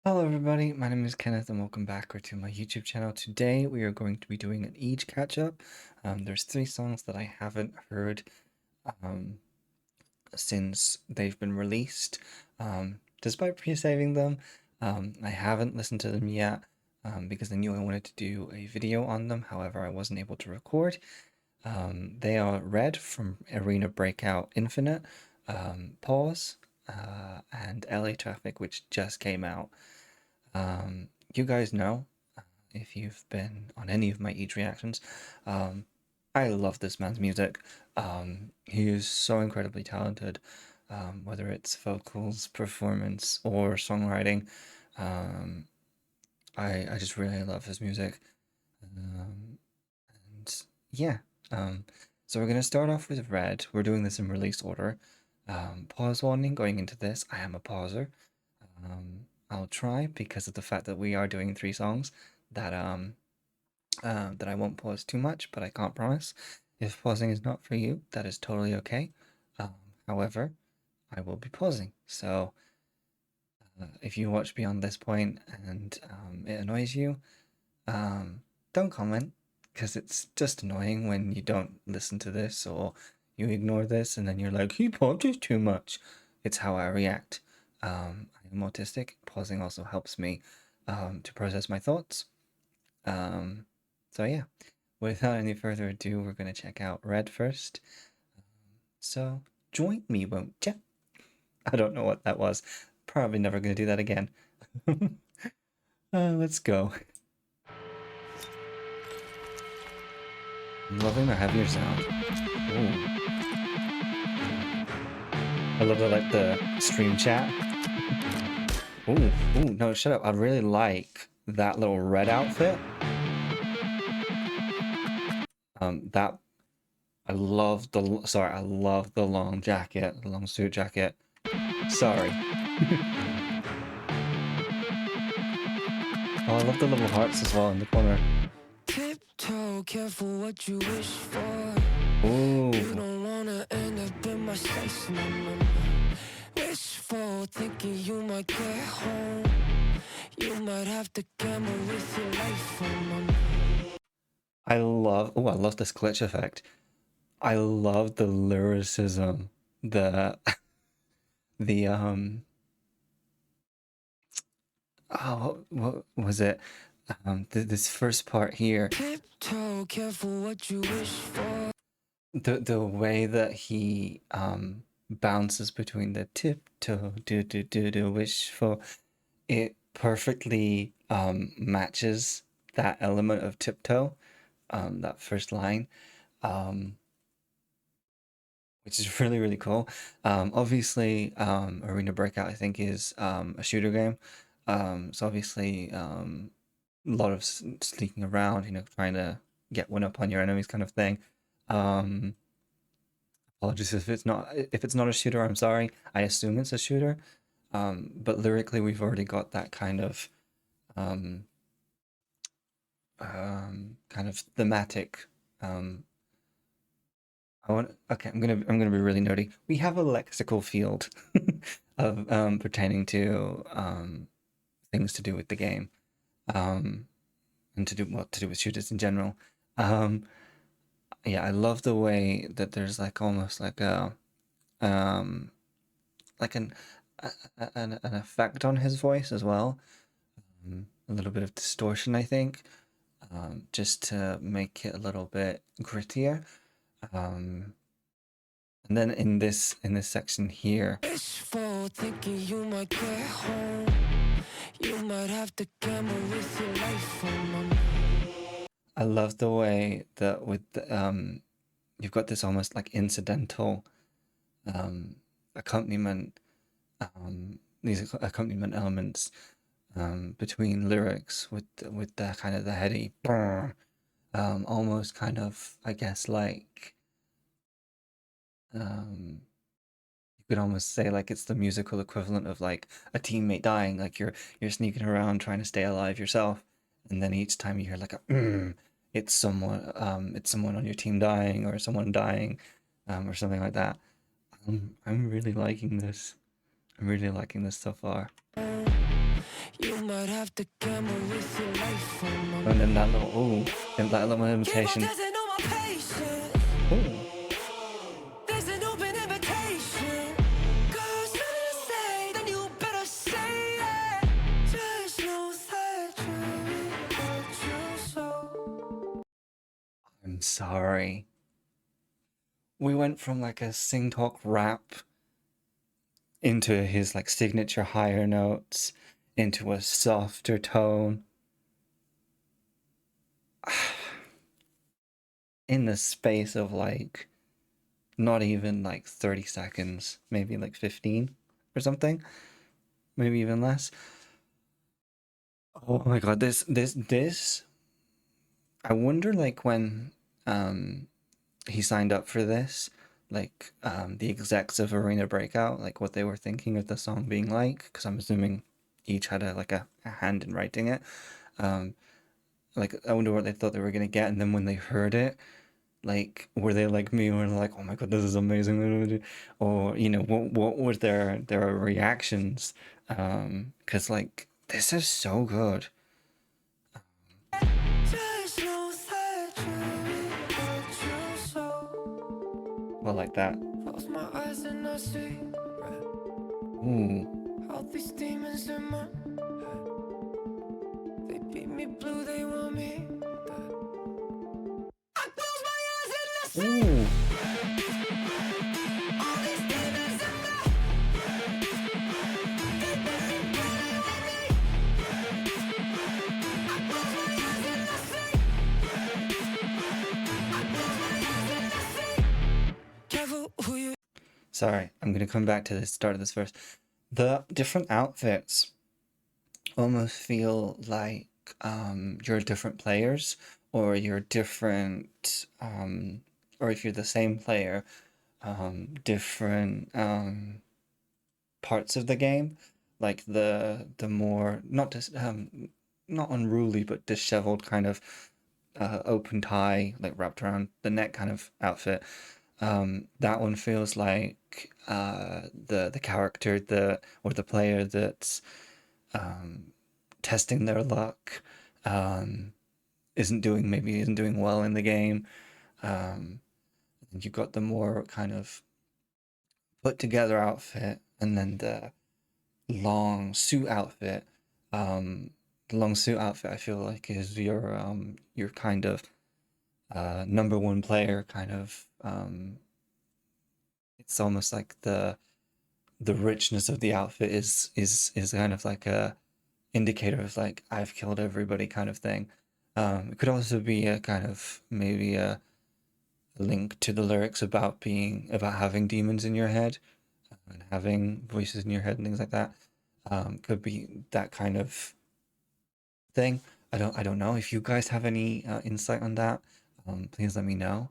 Hello everybody, my name is Kenneth and welcome back to my YouTube channel. Today we are going to be doing an eaJ catch-up. There's 3 songs that I haven't heard um, since they've been released. Despite pre-saving them, I haven't listened to them yet because I knew I wanted to do a video on them. However, I wasn't able to record. They are Red from Arena Breakout Infinite, Pause, and LA Traffic, which just came out. You guys know, if you've been on any of my eaJ reactions, um, I love this man's music. He is so incredibly talented, whether it's vocals, performance, or songwriting. Um, I just really love his music. And yeah, um, so we're gonna start off with Red. We're doing this in release order. Pause warning going into this. I am a pauser. I'll try because of the fact that we are doing 3 songs that that I won't pause too much, but I can't promise. If pausing is not for you, that is totally okay. Um, However, I will be pausing. So if you watch beyond this point and it annoys you, um, don't comment because it's just annoying when you don't listen to this or you ignore this and then you're like, he pauses too much. It's how I react. I am autistic. Pausing also helps me to process my thoughts. Um, so yeah, without any further ado, we're going to check out Red first. So join me, won't ya? I don't know what that was. Probably never going to do that again. Let's go. I'm loving the heavier sound. Ooh. I love the stream chat. Ooh, no, shut up. I really like that little red outfit. That I love I love the long jacket, the long suit jacket. Sorry. Oh, I love the little hearts as well in the corner. Tiptoe, careful what you wish for. Ooh. You don't wanna end up in my space, no, no, no. Wishful thinking you might get home. You might have to gamble with your life, oh, no, no. I love this glitch effect. I love the lyricism, the the oh, what was it? This first part here, Tiptoe, careful what you wish for. the way that he bounces between the tiptoe do wishful, it perfectly matches that element of tiptoe, that first line, um, which is really cool. Obviously, Arena Breakout I think is a shooter game, so obviously a lot of sneaking around, you know, trying to get one up on your enemies kind of thing. Um, Apologies if it's not a shooter. I'm sorry. I assume it's a shooter. But lyrically, we've already got that um, kind of thematic. Okay. I'm gonna be really nerdy. We have a lexical field of pertaining to things to do with the game, um, and to do with shooters in general. Um, yeah, I love the way that there's like almost um like an effect on his voice as well. A little bit of distortion, I think, just to make it a little bit grittier. Um, and then in this section here, Wishful thinking you might get home. You might have to gamble with your life, oh, no, no. I love the way that you've got this almost like incidental um, accompaniment, these accompaniment elements between lyrics with the kind of the heady, almost kind of, I guess, like you could almost say like it's the musical equivalent of like a teammate dying, like you're sneaking around trying to stay alive yourself, and then each time you hear like a it's someone on your team dying or someone dying, or something like that. I'm really liking this. I'm really liking this so far. You might have to gamble with your life on my And then mind. that little, oh, and that little Give up, imitation. doesn't know my patience. Oh, There's an open invitation. Got something to say, then you better say it. Just know that you what you sow. I'm sorry. We went from like a sing talk rap into his like signature higher notes, into a softer tone. In the space of like not even like 30 seconds, maybe like 15 or something, maybe even less. Oh my god, this I wonder like when um he signed up for this, like the execs of Arena Breakout, like what they were thinking of the song being like, because I'm assuming each had a hand in writing it. Um like I wonder what they thought they were gonna get, and then when they heard it, like were they like me, were like, oh my god, this is amazing, or you know, what were their reactions? Because like this is so good. Just know that you what you sow. Well, like that. Close my eyes and I see Ooh, all these demons in my head. They beat me blue, they want me dead. I close my eyes and I see ooh. all these demons in my They beat me blue, they want me. I close my eyes and I see. I close my eyes and I see. Careful who you. Sorry, I'm gonna come back to the start of this verse. The different outfits almost feel like you're different players, or you're different, or if you're the same player, different parts of the game, like the more not unruly but disheveled kind of open tie like wrapped around the neck kind of outfit. That one feels like the character or the player that's um, testing their luck, um, isn't doing well in the game. Um, you've got the more kind of put together outfit, and then the long suit outfit. Um, the long suit outfit I feel like is your kind of number one player kind of. It's almost like the richness of the outfit is kind of like a indicator of like I've killed everybody kind of thing. It could also be a kind of maybe a link to the lyrics about having demons in your head and having voices in your head and things like that. Could be that kind of thing. I don't know if you guys have any insight on that. Please let me know.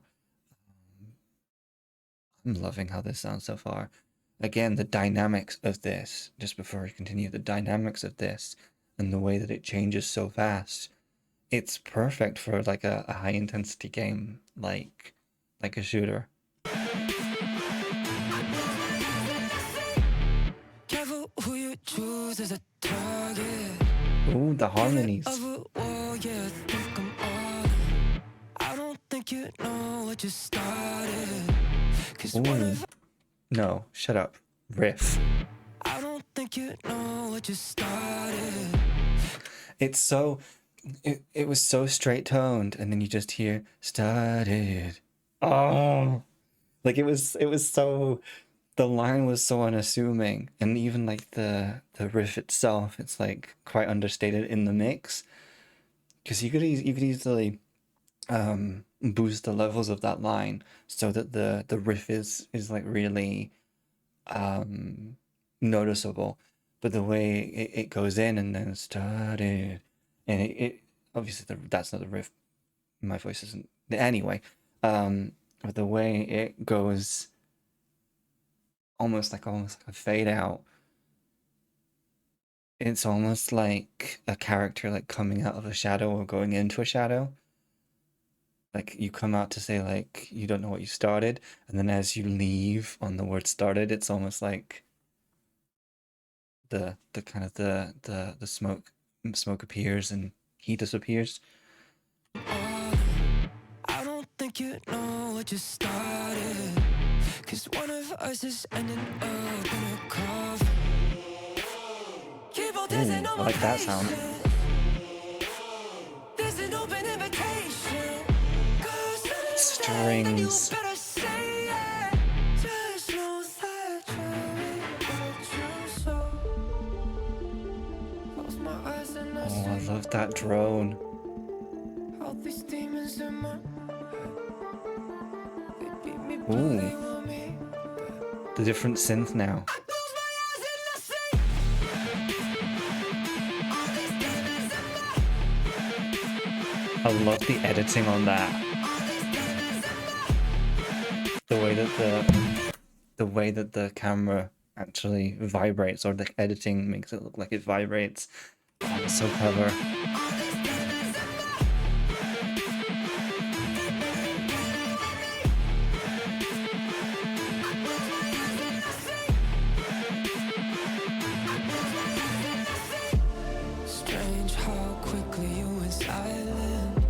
I'm loving how this sounds so far. Again, the dynamics of this, just before we continue, the dynamics of this and the way that it changes so fast, it's perfect for like a high intensity game like a shooter. Careful who you choose as a target. Ooh, the Pivot harmonies. of a war, yeah, think I'm all in. I don't think you know what you started. Cause what Ooh, if no, shut up. Riff. I don't think you know what you started. It's so it was so straight toned, and then you just hear started. Oh, like it was so the line was so unassuming, and even like the riff itself, it's like quite understated in the mix, because you could easily boost the levels of that line so that the riff is like really um noticeable, but the way it goes in and then started, and it obviously that's not the riff. My voice isn't anyway. But the way it goes almost like a fade out. It's almost like a character like coming out of a shadow or going into a shadow. Like you come out to say like you don't know what you started, and then as you leave on the word started, it's almost like the kind of the smoke appears and he disappears. I don't think you know what just started. Cause one of us is ending up in a coffin. Keep on dancing Ooh, on I my like that sound. patience. There's an open invitation. Cause when I say, then you Strings. better say it. Just know that you're what you saw. Close my eyes and I Oh, I see love that drone. all these demons in my. They beat me blue, Ooh, they want me. the different synth now. I close my eyes and I see all these demons in my. I love the editing on that. All these demons in my. The way that the camera actually vibrates, or the editing makes it look like it vibrates. Oh, it's so clever. Strange how quickly you went silent.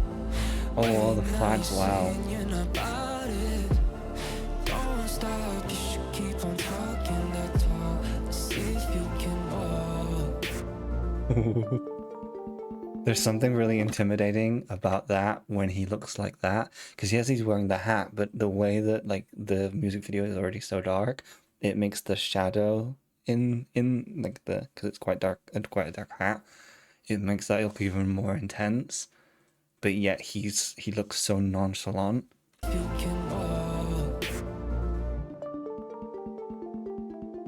Oh, all the Wait, now you're flags, wow. saying you're not about it. Don't stop, you should keep on talking that talk. Let's see if you can walk. There's something really intimidating about that when he looks like that, because yes, he's wearing the hat, but the way that like the music video is already so dark, it makes the shadow in like the because it's quite dark and quite a dark hat. It makes that look even more intense, but yet he looks so nonchalant. You can walk.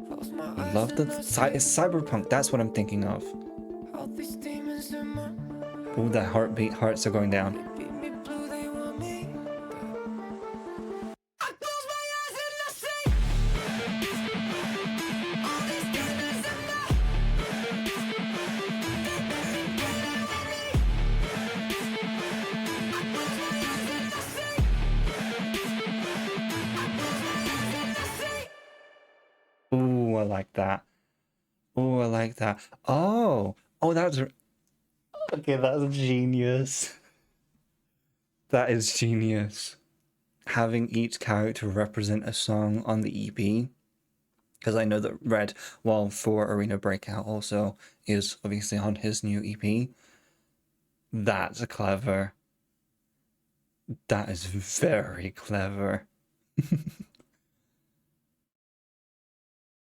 Close my I eyes love the and I it's see cyberpunk. That's what I'm thinking of. all these demons in my. Oh, the hearts are going down. They beat me blue, they want me. I close my eyes and I see all these demons in my. Ooh, I like that. Oh, I like that. Oh, that's okay. That's genius. That is genius. Having each character represent a song on the EP, because I know that Red, while for Arena Breakout, also is obviously on his new EP. That's clever. That is very clever.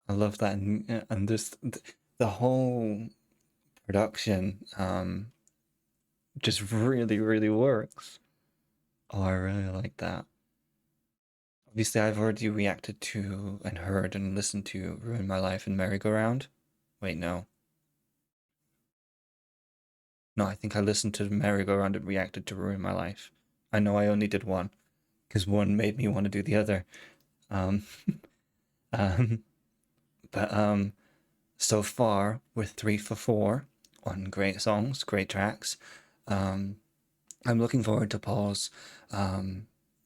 I love that, and just the whole production just really works. Oh, I really like that. Obviously, I've already reacted to and heard and listened to Ruin My Life and Merry-Go-Round. Wait, no. No, I think I listened to Merry-Go-Round and reacted to Ruin My Life. I know I only did one, because one made me want to do the other. Um, um, but so far, we're 3 for 4 on great songs, great tracks. Um, I'm looking forward to Paul's,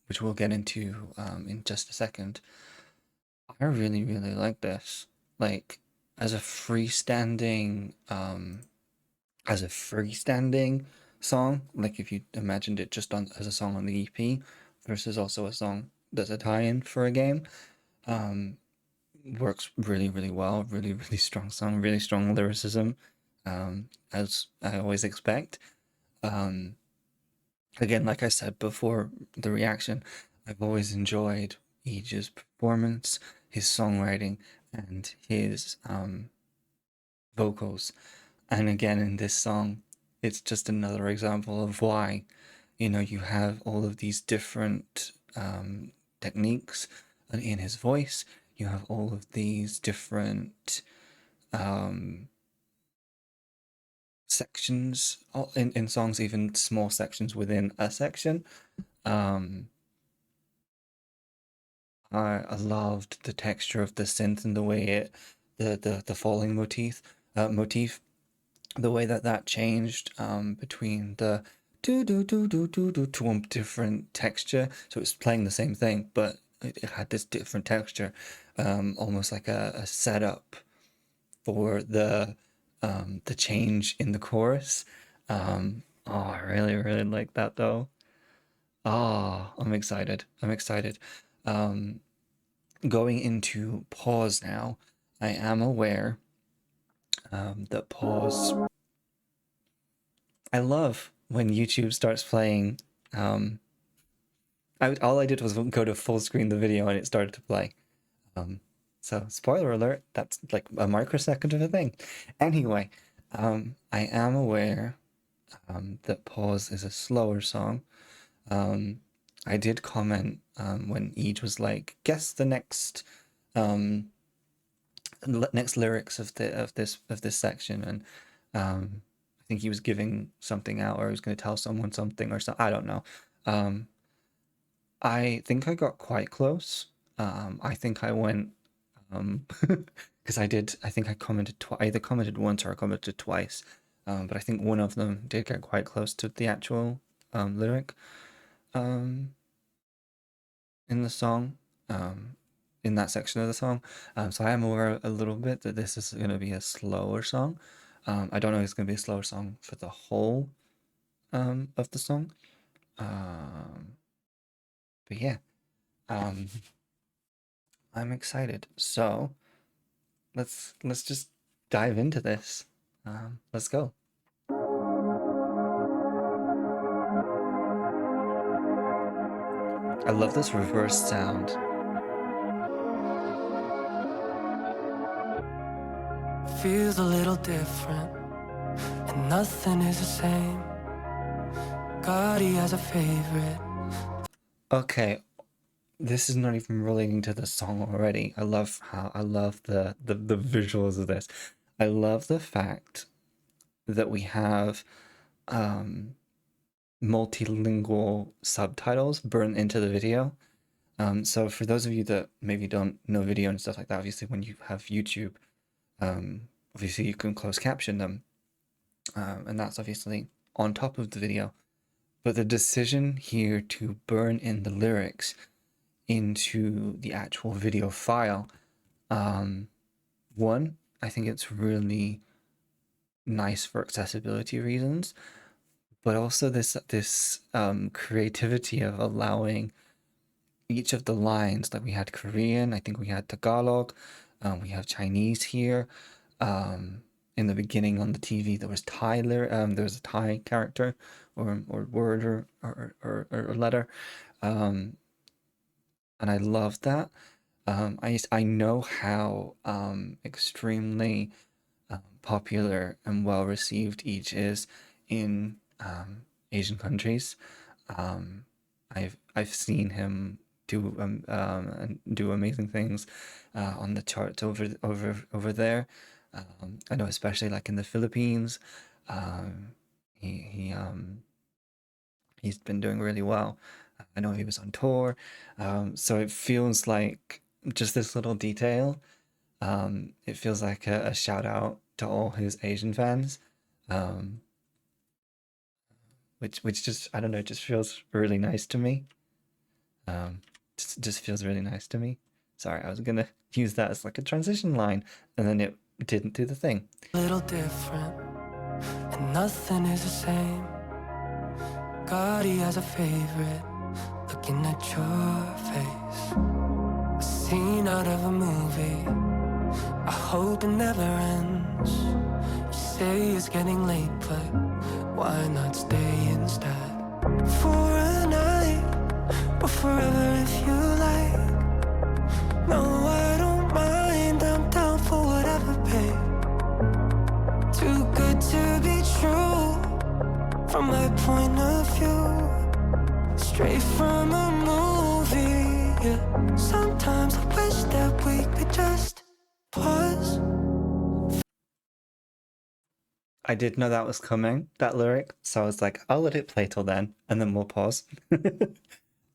which we'll get into in just a second. I really like this. Like as a freestanding as a freestanding song, like if you imagined it just on as a song on the EP versus also a song that's a tie-in for a game, um works really well. Really strong song, really strong lyricism, as I always expect. Um Again, like I said before the reaction, I've always enjoyed eaJ's performance, his songwriting, and his vocals. And again, in this song, it's just another example of why, you have all of these different techniques in his voice. You have all of these different um, sections in songs, even small sections within a section. Um, I loved the texture of the synth and the way the falling motif, the way that changed between the do to a different texture. So it's playing the same thing, but it had this different texture, almost like a setup for the change in the chorus. Oh, I really, really like that though. Oh, I'm excited. I'm excited. Um, Going into pause now, I am aware that pause. I love when YouTube starts playing. All I did was go to full screen the video and it started to play. Um, so spoiler alert, that's like a microsecond of a thing. Anyway, I am aware that pause is a slower song. Um, I did comment when eaJ was like, guess the um, next lyrics of this section, and I think he was giving something out, or he was going to tell someone something, or something. I don't know. Um, I think I got quite close. I think I went because I did. I think I commented twice. I either commented once or I commented twice. But I think one of them did get quite close to the actual lyric um, in the song, um, in that section of the song. So I am aware a little bit that this is going to be a slower song. I don't know if it's going to be a slower song for the whole of the song. But yeah, um, I'm excited. So let's just dive into this. Let's go. I love this reverse sound. Feels a little different, and nothing is the same. God, he has a favorite. Okay, this is not even relating to the song already. I love the visuals of this. I love the fact that we have um multilingual subtitles burnt into the video. So for those of you that maybe don't know video and stuff like that, obviously when you have YouTube, obviously you can close caption them, and that's obviously on top of the video. But the decision here to burn in the lyrics into the actual video file, one, I think it's really nice for accessibility reasons, but also this creativity of allowing each of the lines. Like we had Korean, I think we had Tagalog, we have Chinese here. In the beginning on the TV, there was there was a Thai character or word or letter, and I love that. I know how extremely popular and well received each is in Asian countries. Um, I've seen him do amazing things on the charts over there. I know, especially like in the Philippines, um, he he's been doing really well. I know he was on tour, so it feels like just this little detail. It feels like a shout out to all his Asian fans, um, which just I don't know, just feels really nice to me. Um, just feels really nice to me. Sorry, I was gonna use that as like a transition line, and then it didn't do the thing. A little different, and nothing is the same. God, he has a favorite. Looking at your face, a scene out of a movie. I hope it never ends. You say it's getting late, but why not stay instead? For a night, or forever if you like. No, I don't mind, I'm down for whatever, babe. Too good to be true, from my point of view. Straight from a movie, yeah. Sometimes I wish that we could just pause. I did know that was coming, that lyric, so I was like, I'll let it play till then, and then we'll pause.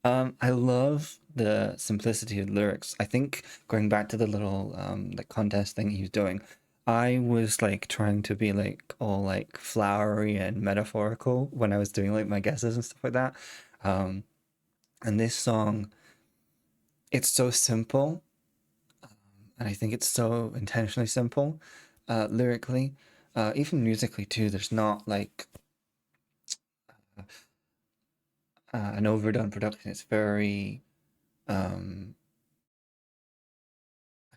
I love the simplicity of the lyrics. I think going back to the little like contest thing he was doing, I was like trying to be like all like flowery and metaphorical when I was doing like my guesses and stuff like that. Um, and this song, it's so simple, and I think it's so intentionally simple. lyrically, even musically too. There's not like an overdone production. It's very I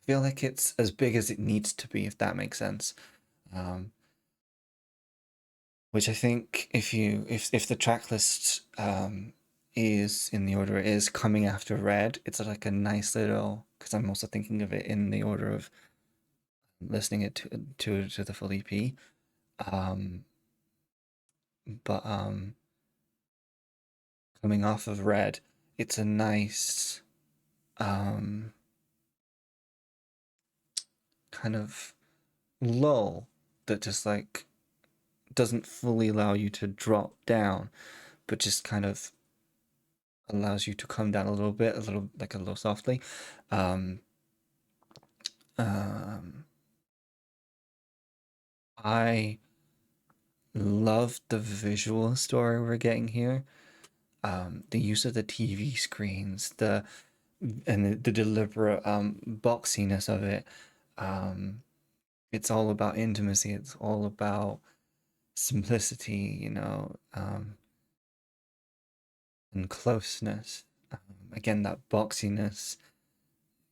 feel like it's as big as it needs to be, if that makes sense. Um, which I think if the track list is in the order it is coming after Red, it's like a nice little, because I'm also thinking of it in the order of listening it to the full EP. Um, but coming off of Red, it's a nice um kind of lull that just like doesn't fully allow you to drop down, but just kind of allows you to come down a little bit, a little softly. Um, um, I love the visual story we're getting here. The use of the TV screens, the deliberate boxiness of it. Um, it's all about intimacy. It's all about simplicity, and closeness. Again, that boxiness.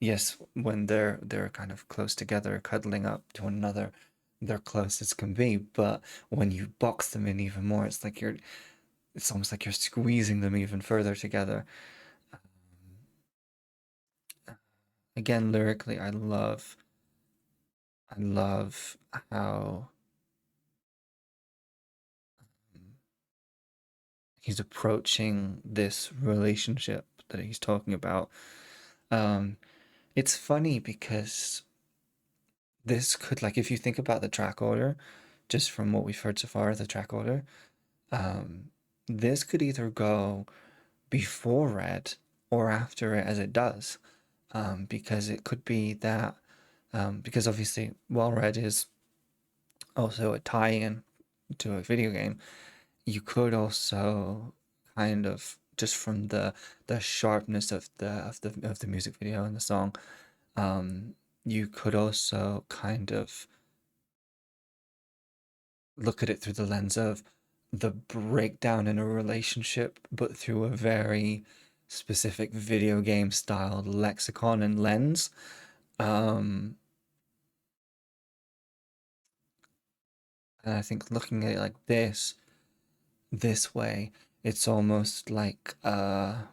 Yes, when they're kind of close together, cuddling up to one another, they're close as can be. But when you box them in even more, it's almost like you're squeezing them even further together. Again, lyrically, I love how he's approaching this relationship that he's talking about. Um, it's funny because this could, like, if you think about the track order, just from what we've heard so far, the track order, um, this could either go before Red or after it as it does, because it could be that, because obviously, while Red is also a tie-in to a video game, you could also kind of just from the sharpness of the music video and the song, you could also kind of look at it through the lens of the breakdown in a relationship, but through a very specific video game style lexicon and lens. Um, and I think looking at it like this way, it's almost like and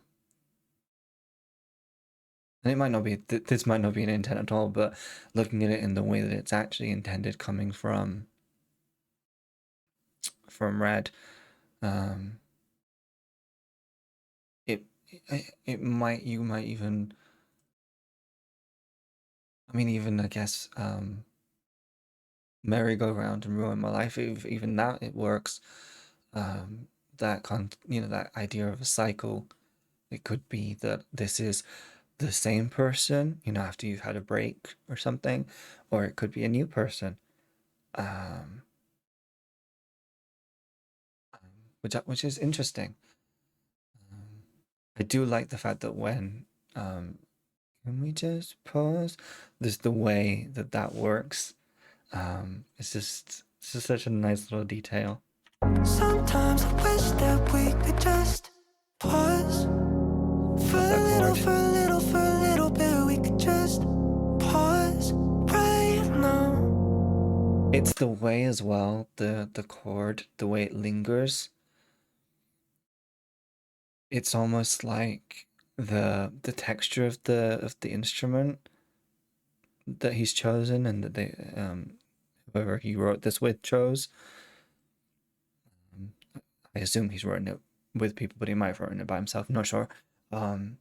it might not be this might not be an intent at all, but looking at it in the way that it's actually intended, coming from Red, um, it it might you might even I mean even I guess merry-go-round and ruin my life. If even that it works. Um, that idea of a cycle. It could be that this is the same person, after you've had a break or something, or it could be a new person. Um, which is interesting. Um, I do like the fact that when can we just pause? There's the way that works. It's just such a nice little detail. Sometimes I wish that we could just pause for Love a that little, chord. for a little, for a little bit. We could just pause right now. It's the way as well, the chord, the way it lingers. It's almost like the texture of the instrument that he's chosen and that they whoever he wrote this with chose. Um, I assume he's written it with people, but he might have written it by himself. I'm not sure. Um,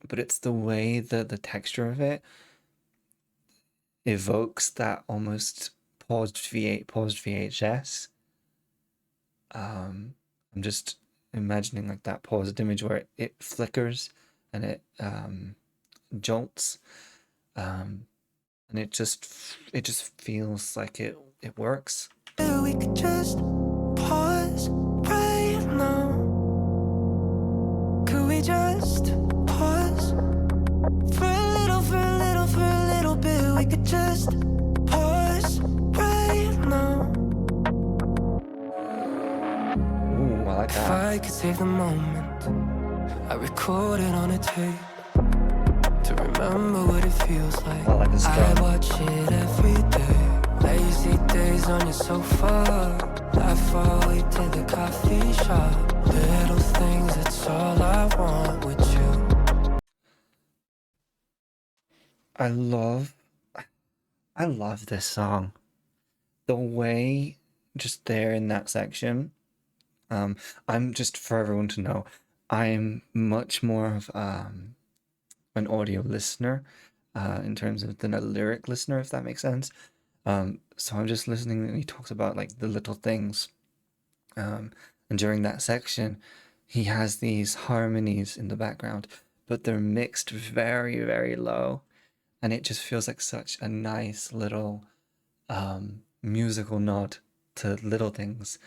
but it's the way that the texture of it evokes that almost paused VHS. I'm just imagining like that paused image where it flickers and it jolts, um, and it just feels like it works. We could just pause right now. Could we just pause for a little, for a little, for a little bit? We could just pause If that. I could save the moment, I record it on a tape to remember what it feels like. I like this I drum. watch it every day. Lazy days on your sofa, laugh our way to the coffee shop. Little things, that's all I want with you. I love this song. The way just there in that section. I'm just for everyone to know, I'm much more of an audio listener in terms of than a lyric listener, if that makes sense. So I'm just listening, and he talks about like the little things. And during that section, he has these harmonies in the background, but they're mixed very, very low. And it just feels like such a nice little musical nod to little things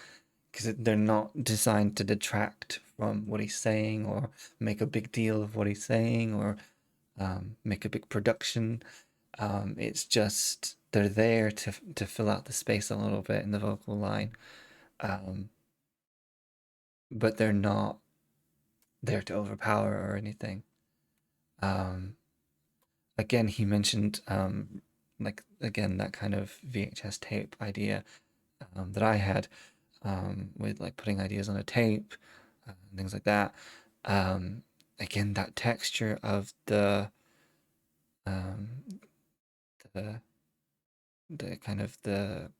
because they're not designed to detract from what he's saying or make a big deal of what he's saying or make a big production. It's just they're there to fill out the space a little bit in the vocal line, um, but they're not there to overpower or anything. Um, Again, he mentioned like again that kind of VHS tape idea that I had with like putting ideas on a tape and things like that. Um, Again, that texture of um, the the kind of the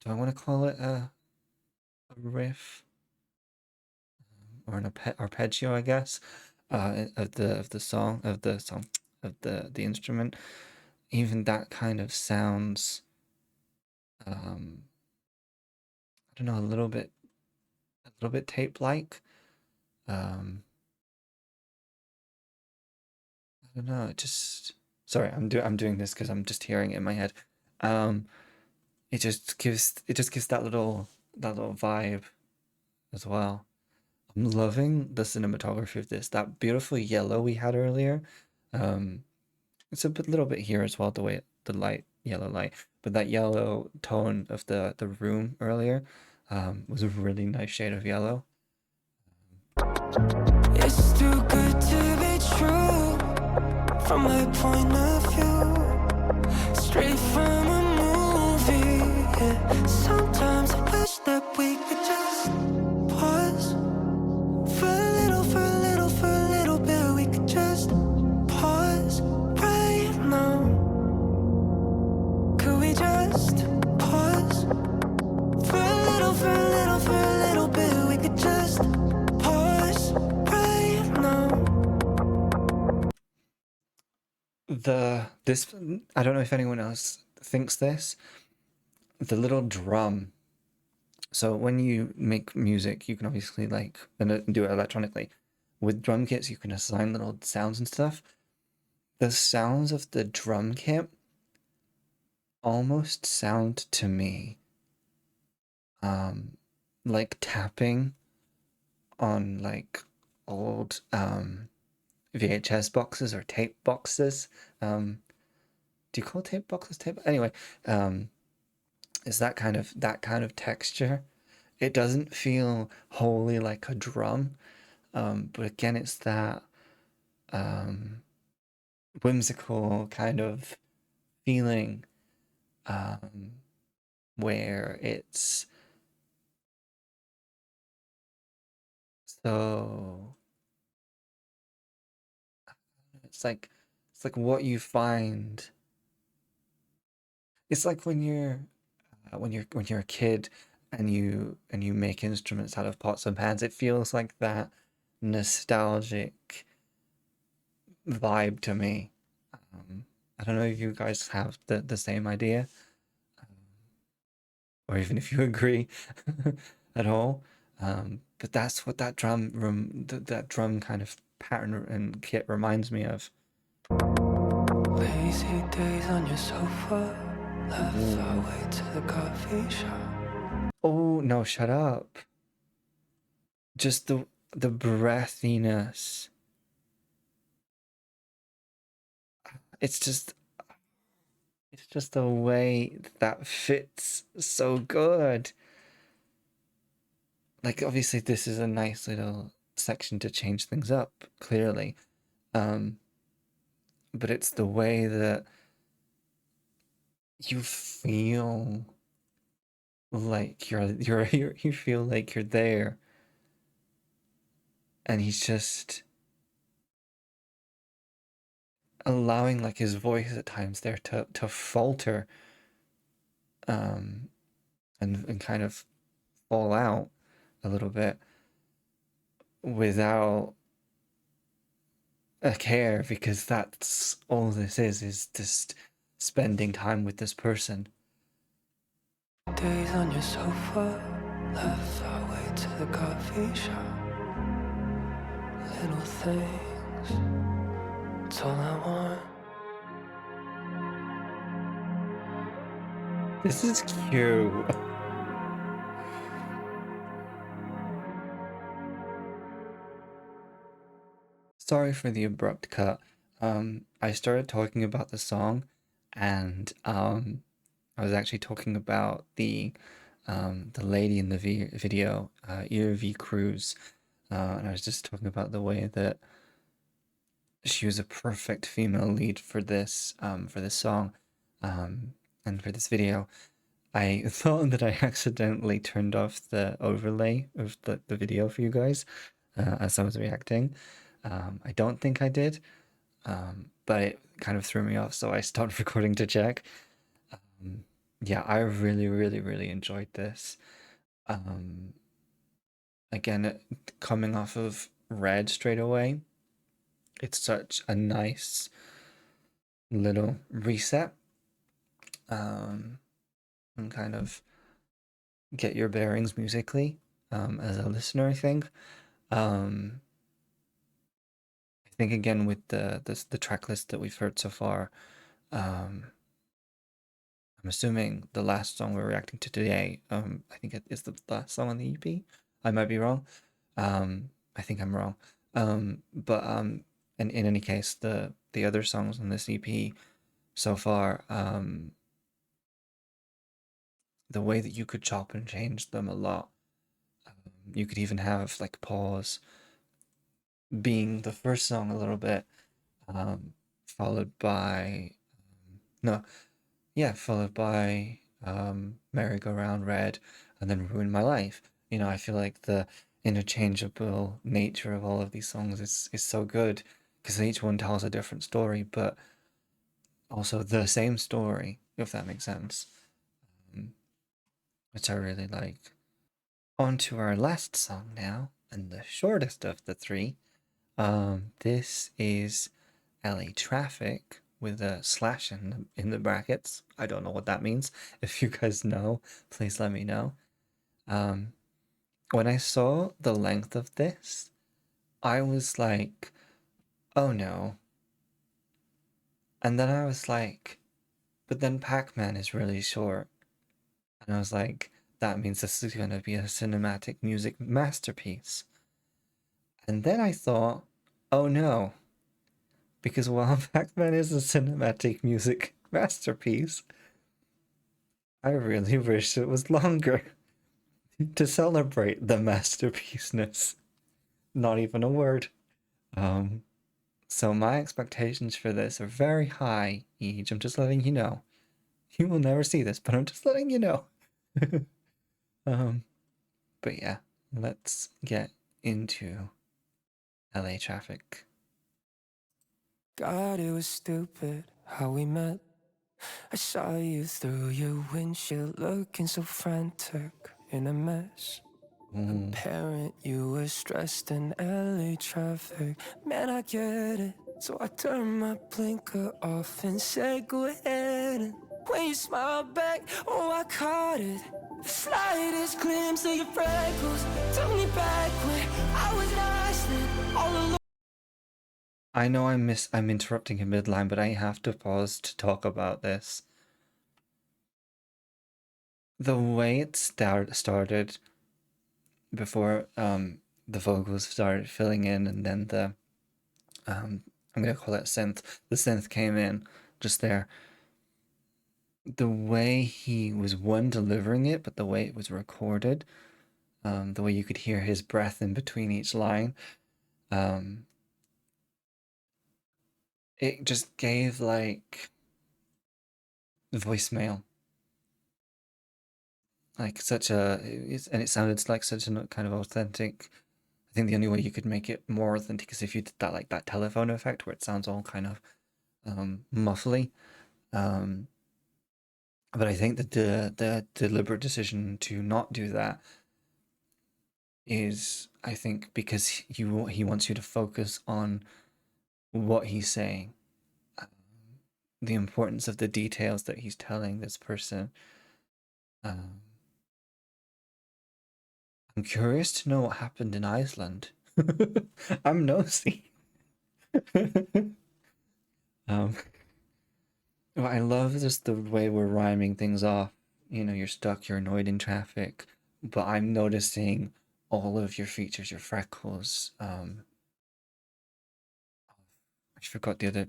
do I want to call it a riff or an arpeggio, I guess, of the song of the instrument. Even that kind of sounds um, I don't know, a little bit tape like. Um, I don't know. It just sorry, I'm doing this because I'm just hearing it in my head. Um, it just gives that little vibe as well. I'm loving the cinematography of this. That beautiful yellow we had earlier. Um, it's a little bit here as well. The way the light, yellow light, but that yellow tone of the room earlier was a really nice shade of yellow. It's too good to be true from my point of view. Straight from a movie. Yeah. Sometimes I wish that we could just pause for a little, for a little, for a little bit. We could just pause right now. Could we just pause for a little, for a little, for a little bit? We could just pause right now. This I don't know if anyone else thinks this. The little drum. So when you make music, you can obviously like do it electronically. With drum kits, you can assign little sounds and stuff. The sounds of the drum kit almost sound to me um, like tapping on like old VHS boxes or tape boxes. Do you call tape boxes tape? Anyway, um, it's that kind of texture. It doesn't feel wholly like a drum, but again, it's that um, whimsical kind of feeling um, where so it's like it's like what you find. It's like when you're a kid and you make instruments out of pots and pans. It feels like that nostalgic vibe to me. I don't know if you guys have the same idea, or even if you agree at all. But that's what that drum kind of pattern and kit reminds me of. Lazy days on your sofa, laugh our way to the coffee shop. Oh no, shut up. Just the breathiness. It's just it's just the way that fits so good. like obviously this is a nice little section to change things up, clearly. Um, but it's the way that you feel like you feel like you're there, and he's just allowing like his voice at times there to falter, um, and kind of fall out a little bit without a care, because that's all this is just spending time with this person. Days on your sofa, laugh our way to the coffee shop. Little things, it's all I want. This is cute. Sorry for the abrupt cut. I started talking about the song, and I was actually talking about the lady in the video, eaJ Cruz, and I was just talking about the way that she was a perfect female lead for this song, and for this video. I thought that I accidentally turned off the overlay of the video for you guys as I was reacting. I don't think I did, but it kind of threw me off, so I stopped recording to check. Um, yeah, I really, really, really enjoyed this. Um, again, coming off of Red straight away, it's such a nice little reset, and kind of get your bearings musically, as a listener, I think. Um, I think again with the track list that we've heard so far, um, I'm assuming the last song we're reacting to today, I think it is the last song on the EP. I might be wrong. I think I'm wrong. But in any case, the other songs on this EP so far, the way that you could chop and change them a lot. You could even have like pause being the first song a little bit, um, followed by no, yeah, followed by Merry-Go-Round Red, and then Ruin My Life. You know, I feel like the interchangeable nature of all of these songs is so good, because each one tells a different story, but also the same story, if that makes sense, um, which I really like. On to our last song now, and the shortest of the three. This is LA Traffic with a slash in the brackets. I don't know what that means. If you guys know, please let me know. Um, when I saw the length of this, I was like, oh no. And then I was like, but then Pac-Man is really short. And I was like, that means this is going to be a cinematic music masterpiece. And then I thought, oh no, because while Pac-Man is a cinematic music masterpiece, I really wish it was longer to celebrate the masterpiece-ness. Not even a word. Um, so my expectations for this are very high, eaJ. I'm just letting you know. You will never see this, but I'm just letting you know. um, but yeah, let's get into LA Traffic. God, it was stupid how we met. I saw you through your windshield, looking so frantic in a mess. Ooh. Apparent you were stressed in LA traffic. Man, I get it. So I turned my blinker off and said, go ahead. And when you smiled back, oh, I caught it. The slightest glimpse of your freckles took me back when I was lost and all alone. I know I'm interrupting in midline, but I have to pause to talk about this. The way it started before the vocals started filling in, and then the I'm gonna call it synth. The synth came in just there. The way he was delivering it, but the way it was recorded, The way you could hear his breath in between each line. Um, it just gave like voicemail, like such a, and it sounded like such a kind of authentic. I think the only way you could make it more authentic is if you did that like that telephone effect where it sounds all kind of muffly. Um, but I think that the deliberate decision to not do that is, I think, because he wants you to focus on what he's saying, um, the importance of the details that he's telling this person. Um, I'm curious to know what happened in Iceland. I'm nosy. um, well, I love just the way we're rhyming things off. You know, you're stuck, you're annoyed in traffic, but I'm noticing all of your features, your freckles. I forgot the other.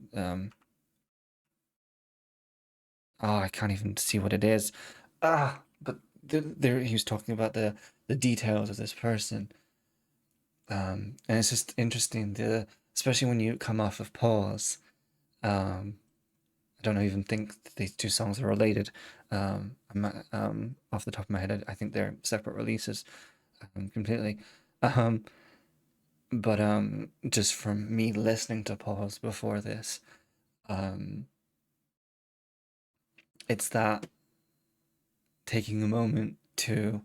Oh, I can't even see what it is. But there he was talking about the details of this person. And it's just interesting, especially when you come off of pause. I don't even think these two songs are related. Off the top of my head, I think they're separate releases, completely. Um, but just from me listening to pause before this, um, it's that taking a moment to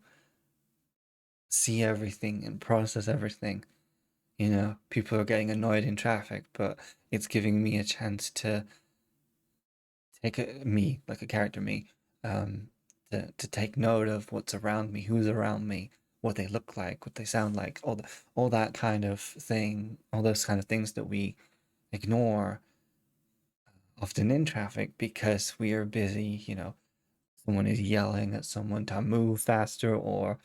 see everything and process everything. You know, people are getting annoyed in traffic, but it's giving me a chance to take me, like a character me, um, to take note of what's around me, who's around me, what they look like, what they sound like, all that kind of thing, all those kind of things that we ignore often in traffic because we are busy. You know, someone is yelling at someone to move faster, or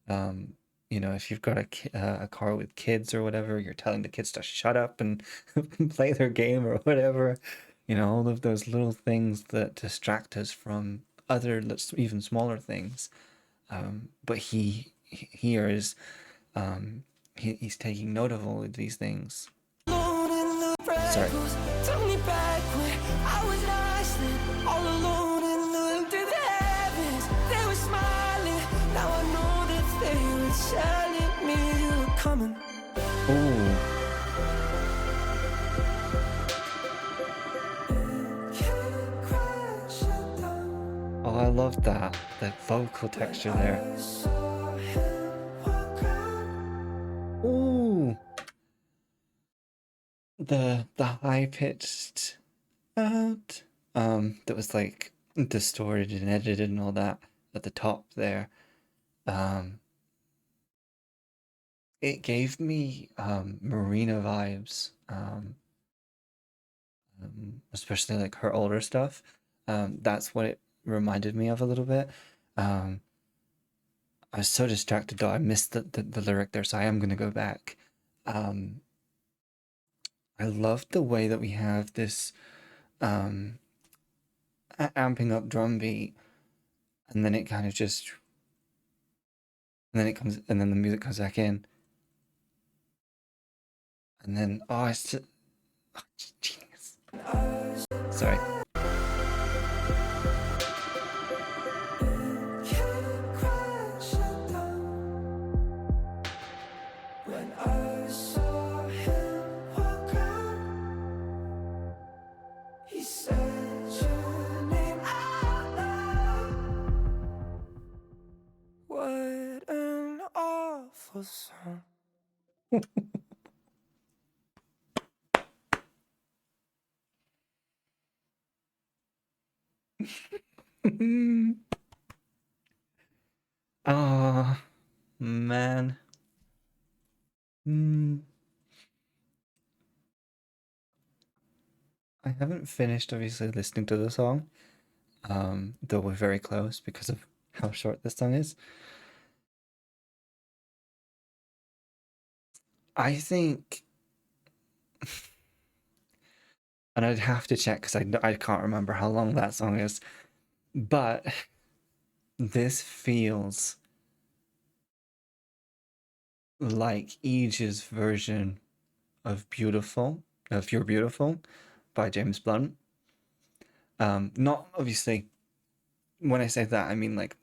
um, you know, if you've got a car with kids or whatever, you're telling the kids to shut up and play their game or whatever. You know, all of those little things that distract us from other, even smaller things. But he here is he's taking note of all of these things. Sorry. Took me back when I was lost and all alone and looked through the heavens. They were smiling. Now I know that they were telling me you were coming. Oh, Can't crash it down. oh, I love that the vocal When texture there. I saw him walk out. Ooh, the high pitched out that was like distorted and edited and all that at the top there. Um, it gave me Marina vibes. Especially like her older stuff. That's what it reminded me of a little bit. Um, I was so distracted though, I missed the lyric there, so I am gonna go back. Um, I love the way that we have this um, amping up drum beat, and then it kind of just, and then it comes, and then the music comes back in, and then oh, it's just, oh, genius. Sorry. Can't crash it down. When I saw him walk out, he said your name out loud. What an awful song. Oh man. Mm, I haven't finished obviously listening to the song. Though we're very close because of how short this song is. I think, and I'd have to check because I can't remember how long that song is, but this feels like eaJ's version of Beautiful, of You're Beautiful by James Blunt. Not obviously, when I say that, I mean like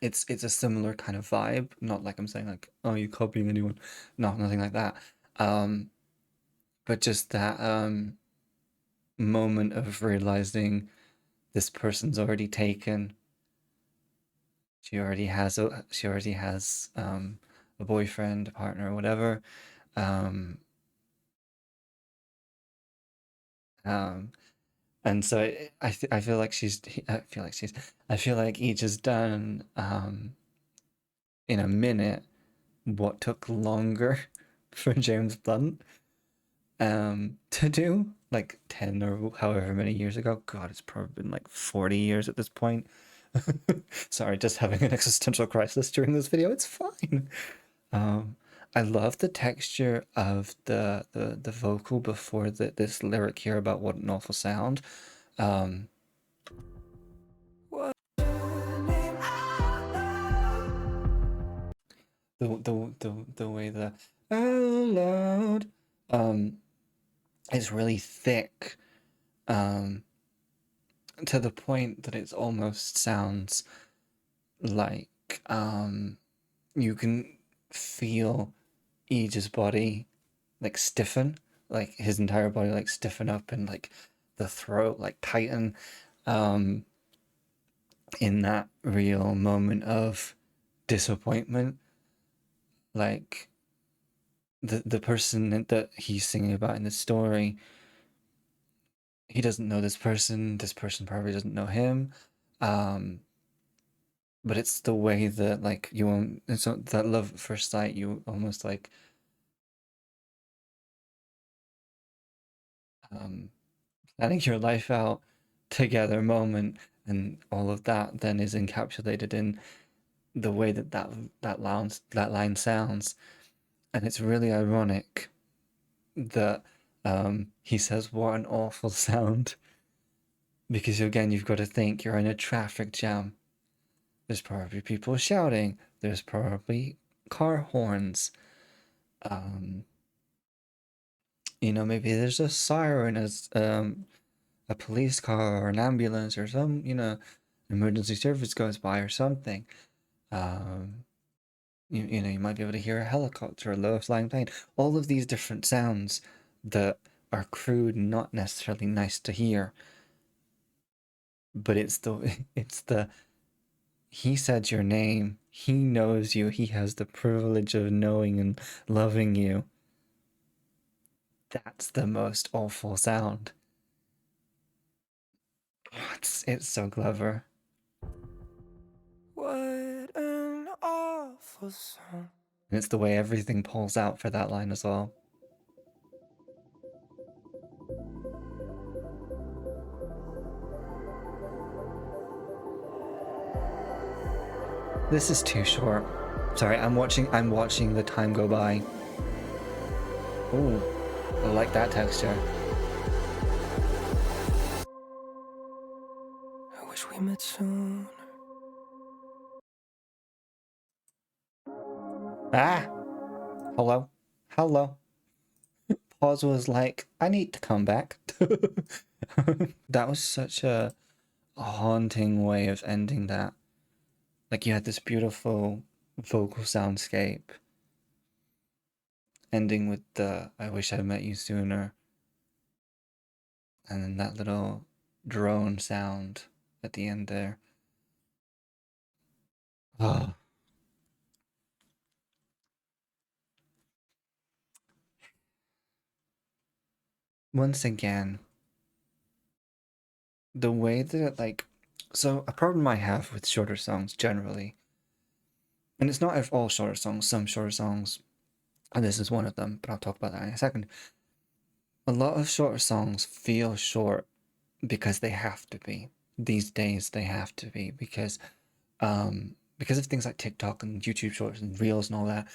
it's a similar kind of vibe. Not like I'm saying like, oh, you copying anyone. No, nothing like that. Um, but just that moment of realizing this person's already taken. She already has a boyfriend, a partner, whatever. Um, um, and so I feel like I feel like each has done in a minute what took longer for James Blunt to do like 10 or however many years ago. God, it's probably been like 40 years at this point. Sorry, just having an existential crisis during this video. It's fine. Um, I love the texture of the vocal before this lyric here about what an awful sound. Um, the way the oh loud is really thick, um, to the point that it almost sounds like you can feel eaJ's body like stiffen, like his entire body like stiffen up and like the throat like tighten, um, in that real moment of disappointment. Like the person that he's singing about in the story, he doesn't know this person probably doesn't know him. Um, but it's the way that like it's that love at first sight, you almost like um planning your life out together moment, and all of that then is encapsulated in the way that line sounds. And it's really ironic that he says what an awful sound, because again you've got to think you're in a traffic jam. There's probably people shouting, there's probably car horns, um, maybe there's a siren as a police car or an ambulance or some, emergency service goes by or something. Um, you might be able to hear a helicopter, a low flying plane. All of these different sounds that are crude and not necessarily nice to hear. But it's the he said your name. He knows you. He has the privilege of knowing and loving you. That's the most awful sound. It's so clever. What an awful song. And it's the way everything pulls out for that line as well. This is too short. Sorry, I'm watching the time go by. Ooh, I like that texture. I wish we met soon. Ah! Hello? Hello? Pause was like, I need to come back. That was such a haunting way of ending that. Like you had this beautiful vocal soundscape, ending with the I wish I met you sooner, and then that little drone sound at the end there. Oh. Once again, the way that it like, so a problem I have with shorter songs generally, and it's not all shorter songs, some shorter songs, and this is one of them, but I'll talk about that in a second. A lot of shorter songs feel short because they have to be. These days they have to be because of things like TikTok and YouTube Shorts and Reels and all that.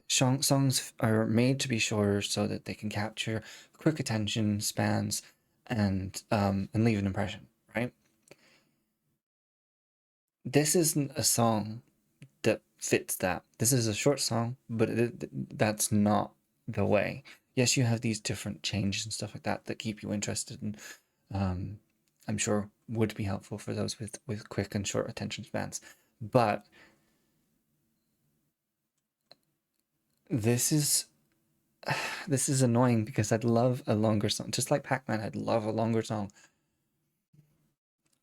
Songs are made to be shorter so that they can capture quick attention spans and leave an impression, right? This isn't a song that fits that. This is a short song, but that's not the way. Yes, you have these different changes and stuff like that that keep you interested, and um, I'm sure would be helpful for those with quick and short attention spans. But this is this is annoying because I'd love a longer song, just like Pac-Man. I'd love a longer song.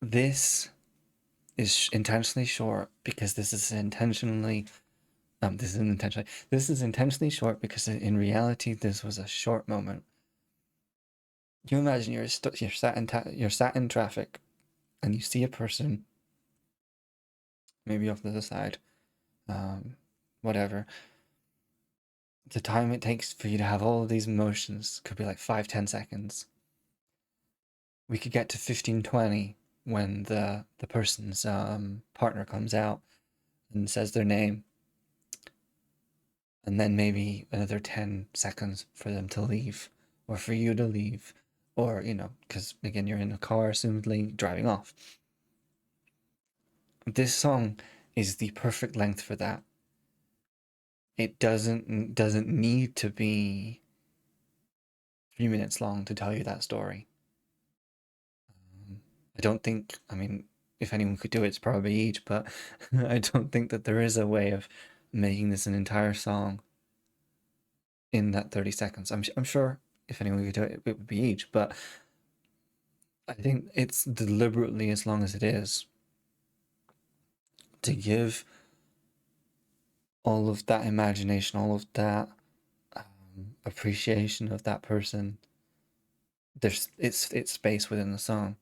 This is intentionally short because this is intentionally short because in reality this was a short moment. You imagine you're sat in traffic and you see a person maybe off to the side, um, whatever. The time it takes for you to have all of these emotions could be like 5-10 seconds. We could get to 15-20 when the person's partner comes out and says their name, and then maybe another 10 seconds for them to leave or for you to leave, or because again you're in a car assumedly driving off. This song is the perfect length for that. It doesn't need to be 3 minutes long to tell you that story. I don't think, I mean, if anyone could do it, it's probably each, but I don't think that there is a way of making this an entire song in that 30 seconds. I'm sure if anyone could do it, it would be each, but I think it's deliberately as long as it is to give all of that imagination, all of that appreciation of that person. It's space within the song,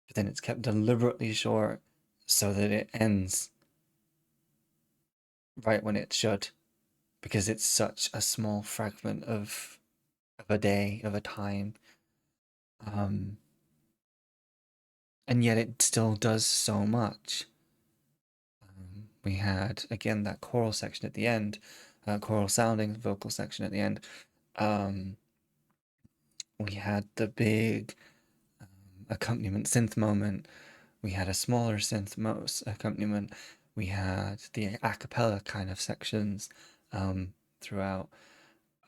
but then it's kept deliberately short so that it ends right when it should, because it's such a small fragment of a day, of a time, um, and yet it still does so much. We had again that choral section at the end, choral sounding vocal section at the end. Um, we had the big accompaniment synth moment. We had a smaller accompaniment. We had the a cappella kind of sections throughout.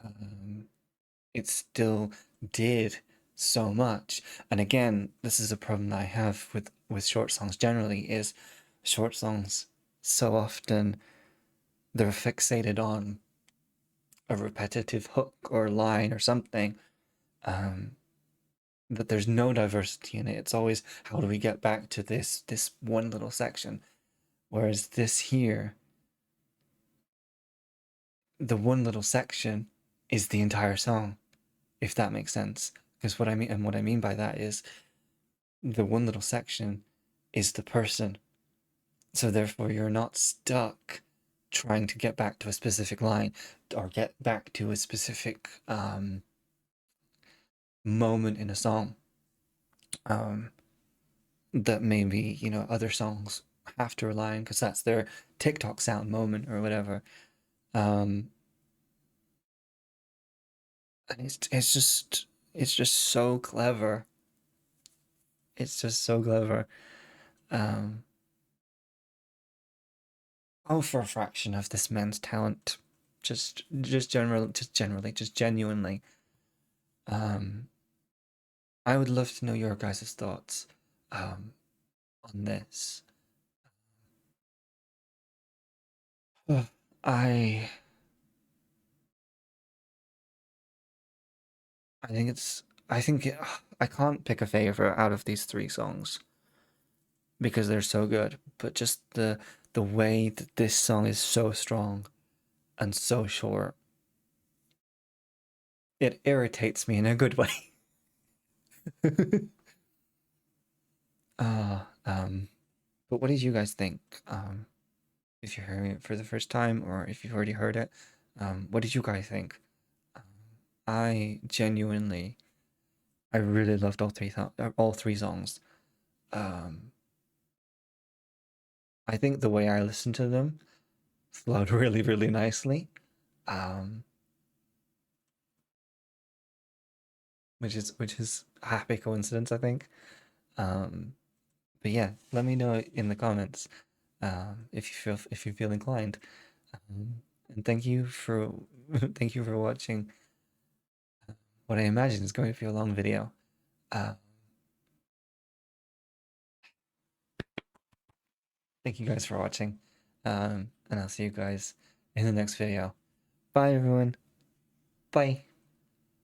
Um, it still did so much. And again, this is a problem that I have with short songs generally is short songs so often they're fixated on a repetitive hook or line or something, um, that there's no diversity in it. It's always how do we get back to this one little section, whereas this here, the one little section is the entire song, if that makes sense. Because what I mean by that is the one little section is the person. So therefore you're not stuck trying to get back to a specific line or get back to a specific moment in a song, um, that maybe, other songs have to rely on because that's their TikTok sound moment or whatever. Um, and it's just so clever. It's just so clever. Um, oh, for a fraction of this man's talent, just genuinely. Um, I would love to know your guys' thoughts um, on this. I I think it's I think it, I can't pick a favorite out of these three songs because they're so good, but just the way that this song is so strong and so short, it irritates me in a good way. um, but what did you guys think? If you're hearing it for the first time or if you've already heard it, what did you guys think? Um, I genuinely, I really loved all three songs. Um, I think the way I listened to them flowed really, really nicely, um, which is a happy coincidence, I think. Um, but yeah, let me know in the comments if you feel inclined. And thank you for thank you for watching what I imagine is going to be a long video. Uh, Thank you guys for watching, and I'll see you guys in the next video. Bye, everyone. Bye.